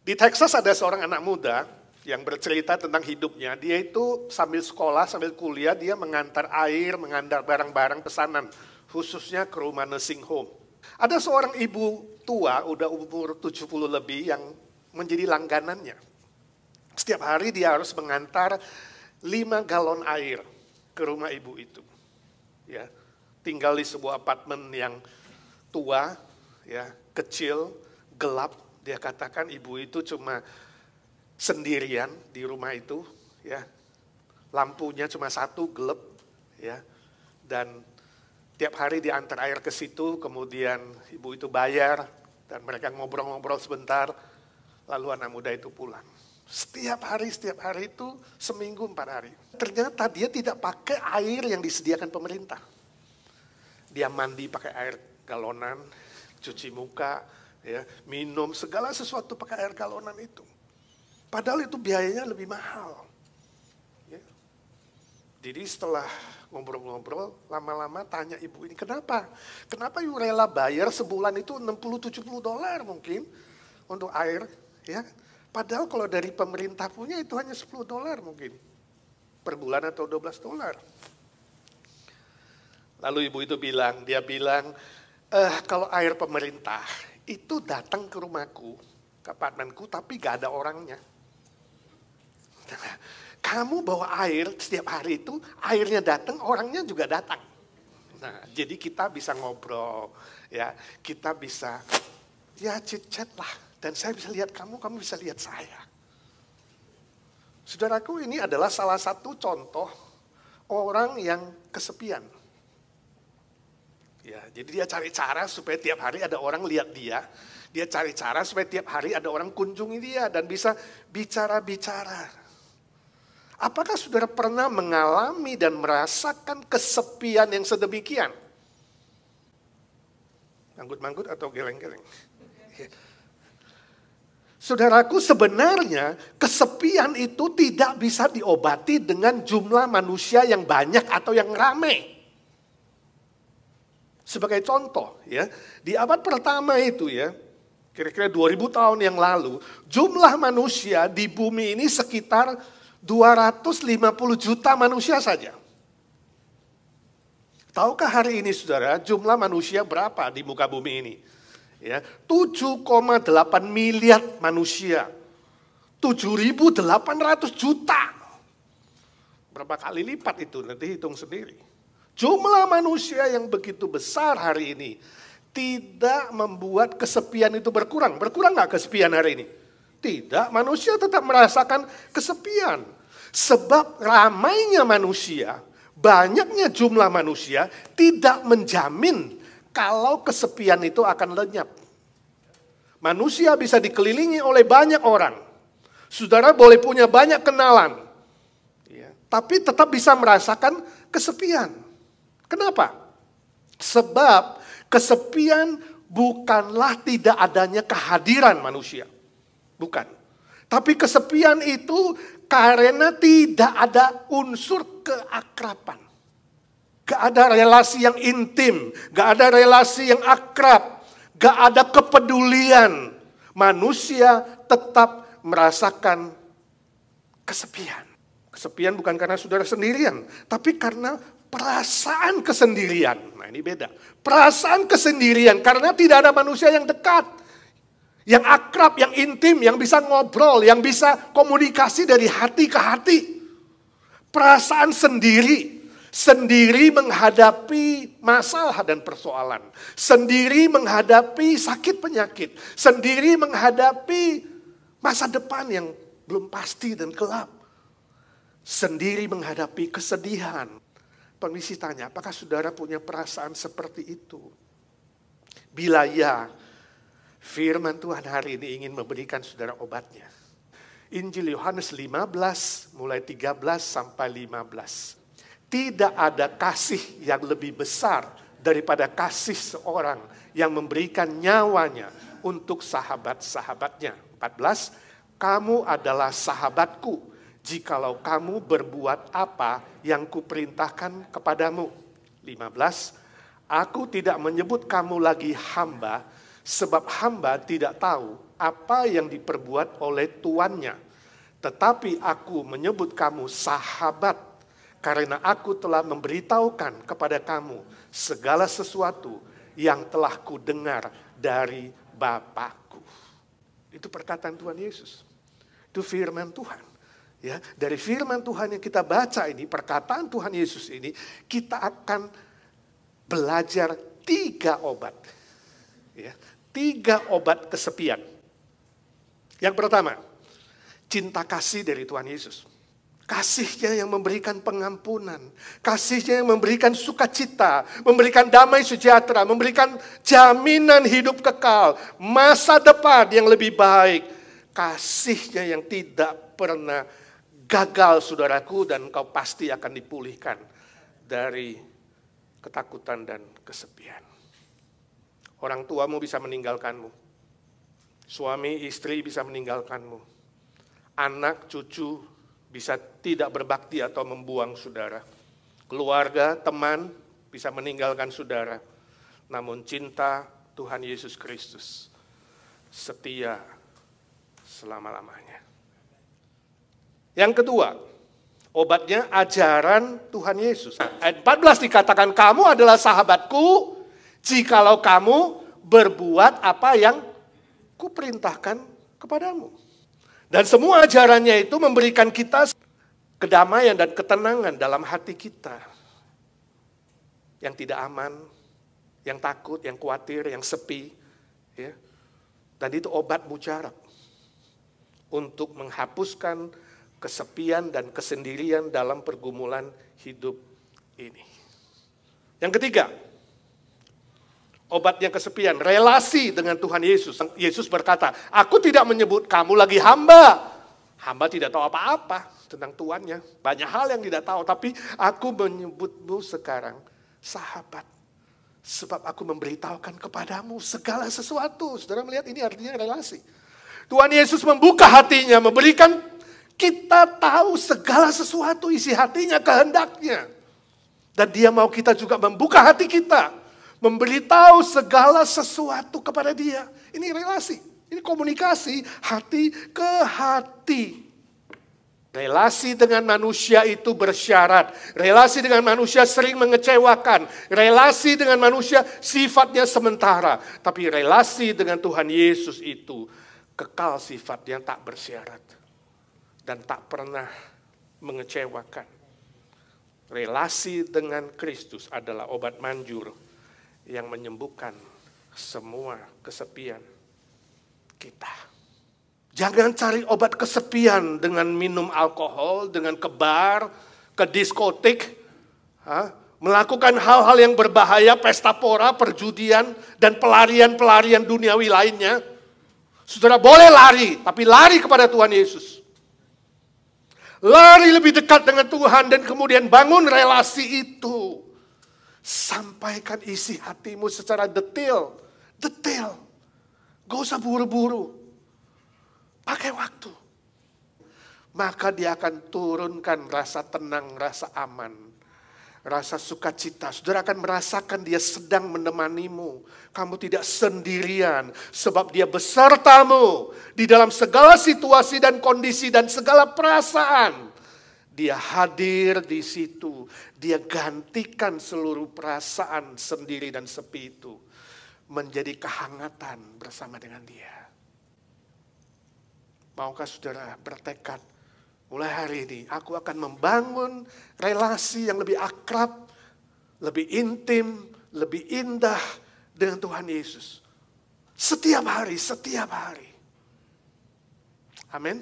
Di Texas ada seorang anak muda yang bercerita tentang hidupnya. Dia itu sambil sekolah, sambil kuliah, dia mengantar air, mengantar barang-barang pesanan, khususnya ke rumah nursing home. Ada seorang ibu tua, udah umur 70 lebih, yang menjadi langganannya. Setiap hari dia harus mengantar 5 galon air ke rumah ibu itu. Ya, tinggal di sebuah apartemen yang tua, ya, kecil, gelap. Dia katakan ibu itu cuma sendirian di rumah itu, ya. Lampunya cuma satu, gelap, ya. Dan tiap hari diantar air ke situ, kemudian ibu itu bayar dan mereka ngobrol-ngobrol sebentar, lalu anak muda itu pulang. Setiap hari itu seminggu 4 hari. Ternyata dia tidak pakai air yang disediakan pemerintah. Dia mandi pakai air galonan, cuci muka, ya, minum segala sesuatu pakai air galonan itu. Padahal itu biayanya lebih mahal. Ya. Jadi setelah ngobrol-ngobrol, lama-lama tanya ibu ini, kenapa? Kenapa you rela bayar sebulan itu $60-70 mungkin untuk air? Ya. Padahal kalau dari pemerintah punya itu hanya $10 mungkin. Per bulan atau $12. Lalu ibu itu bilang, kalau air pemerintah itu datang ke rumahku, ke apartemenku, tapi gak ada orangnya. Kamu bawa air setiap hari itu, airnya datang, orangnya juga datang. Nah, jadi kita bisa ngobrol, ya, kita bisa, ya chit-chat lah. Dan saya bisa lihat kamu, kamu bisa lihat saya. Saudaraku, ini adalah salah satu contoh orang yang kesepian. Ya, jadi dia cari cara supaya tiap hari ada orang lihat dia. Dia cari cara supaya tiap hari ada orang kunjungi dia dan bisa bicara-bicara. Apakah saudara pernah mengalami dan merasakan kesepian yang sedemikian? Manggut-manggut atau geleng-geleng? Ya. Saudaraku, sebenarnya kesepian itu tidak bisa diobati dengan jumlah manusia yang banyak atau yang ramai. Sebagai contoh, ya, di abad pertama itu, ya, kira-kira 2000 tahun yang lalu, jumlah manusia di bumi ini sekitar 250 juta manusia saja. Tahukah hari ini saudara, jumlah manusia berapa di muka bumi ini? Ya, 7,8 miliar manusia. 7.800 juta. Berapa kali lipat itu? Nanti hitung sendiri. Jumlah manusia yang begitu besar hari ini tidak membuat kesepian itu berkurang. Berkurang nggak kesepian hari ini? Tidak, manusia tetap merasakan kesepian. Sebab ramainya manusia, banyaknya jumlah manusia tidak menjamin kalau kesepian itu akan lenyap. Manusia bisa dikelilingi oleh banyak orang. Saudara boleh punya banyak kenalan, ya, tapi tetap bisa merasakan kesepian. Kenapa? Sebab kesepian bukanlah tidak adanya kehadiran manusia. Bukan. Tapi kesepian itu karena tidak ada unsur keakraban. Gak ada relasi yang intim, gak ada relasi yang akrab, gak ada kepedulian. Manusia tetap merasakan kesepian. Kesepian bukan karena saudara sendirian, tapi karena perasaan kesendirian. Nah, ini beda. Perasaan kesendirian karena tidak ada manusia yang dekat, yang akrab, yang intim, yang bisa ngobrol, yang bisa komunikasi dari hati ke hati. Perasaan sendiri menghadapi masalah dan persoalan, sendiri menghadapi sakit penyakit, sendiri menghadapi masa depan yang belum pasti dan gelap, sendiri menghadapi kesedihan. Permisi tanya, apakah saudara punya perasaan seperti itu? Bila ya, firman Tuhan hari ini ingin memberikan saudara obatnya. Injil Yohanes 15 mulai 13 sampai 15. Tidak ada kasih yang lebih besar daripada kasih seorang yang memberikan nyawanya untuk sahabat-sahabatnya. 14, kamu adalah sahabatku jikalau kamu berbuat apa yang kuperintahkan kepadamu. 15, aku tidak menyebut kamu lagi hamba, sebab hamba tidak tahu apa yang diperbuat oleh tuannya. Tetapi aku menyebut kamu sahabat, karena aku telah memberitahukan kepada kamu segala sesuatu yang telah kudengar dari Bapakku. Itu perkataan Tuhan Yesus. Itu firman Tuhan. Ya, dari firman Tuhan yang kita baca ini, perkataan Tuhan Yesus ini, kita akan belajar 3 obat. Ya, 3 obat kesepian. Yang pertama, cinta kasih dari Tuhan Yesus. Kasihnya yang memberikan pengampunan. Kasihnya yang memberikan sukacita. Memberikan damai sejahtera. Memberikan jaminan hidup kekal. Masa depan yang lebih baik. Kasihnya yang tidak pernah gagal, saudaraku. Dan kau pasti akan dipulihkan dari ketakutan dan kesepian. Orang tuamu bisa meninggalkanmu. Suami istri bisa meninggalkanmu. Anak cucu bisa tidak berbakti atau membuang saudara. Keluarga, teman bisa meninggalkan saudara. Namun cinta Tuhan Yesus Kristus setia selama-lamanya. Yang kedua, obatnya ajaran Tuhan Yesus. Ayat 14 dikatakan, kamu adalah sahabatku jikalau kamu berbuat apa yang kuperintahkan kepadamu. Dan semua ajarannya itu memberikan kita kedamaian dan ketenangan dalam hati kita. Yang tidak aman, yang takut, yang khawatir, yang sepi. Ya. Dan itu obat mujarab. Untuk menghapuskan kesepian dan kesendirian dalam pergumulan hidup ini. Yang ketiga, obatnya kesepian, relasi dengan Tuhan Yesus. Yesus berkata, aku tidak menyebut kamu lagi hamba. Hamba tidak tahu apa-apa tentang tuannya. Banyak hal yang tidak tahu, tapi aku menyebutmu sekarang sahabat. Sebab aku memberitahukan kepadamu segala sesuatu. Saudara melihat ini artinya relasi. Tuhan Yesus membuka hatinya, memberikan kita tahu segala sesuatu, isi hatinya, kehendaknya. Dan dia mau kita juga membuka hati kita. Memberitahu segala sesuatu kepada dia. Ini relasi, ini komunikasi hati ke hati. Relasi dengan manusia itu bersyarat. Relasi dengan manusia sering mengecewakan. Relasi dengan manusia sifatnya sementara. Tapi relasi dengan Tuhan Yesus itu kekal sifatnya, tak bersyarat. Dan tak pernah mengecewakan. Relasi dengan Kristus adalah obat manjur yang menyembuhkan semua kesepian kita. Jangan cari obat kesepian dengan minum alkohol, dengan ke bar, ke diskotik, melakukan hal-hal yang berbahaya, pesta pora, perjudian, dan pelarian-pelarian duniawi lainnya. Saudara boleh lari, tapi lari kepada Tuhan Yesus. Lari lebih dekat dengan Tuhan dan kemudian bangun relasi itu. Sampaikan isi hatimu secara detail. Detail. Gak usah buru-buru. Pakai waktu. Maka dia akan turunkan rasa tenang, rasa aman. Rasa sukacita. Saudara akan merasakan dia sedang menemanimu. Kamu tidak sendirian. Sebab dia besertamu. Di dalam segala situasi dan kondisi dan segala perasaan. Dia hadir di situ. Dia gantikan seluruh perasaan sendiri dan sepi itu. Menjadi kehangatan bersama dengan dia. Maukah saudara bertekad? Mulai hari ini aku akan membangun relasi yang lebih akrab. Lebih intim. Lebih indah dengan Tuhan Yesus. Setiap hari, setiap hari. Amin.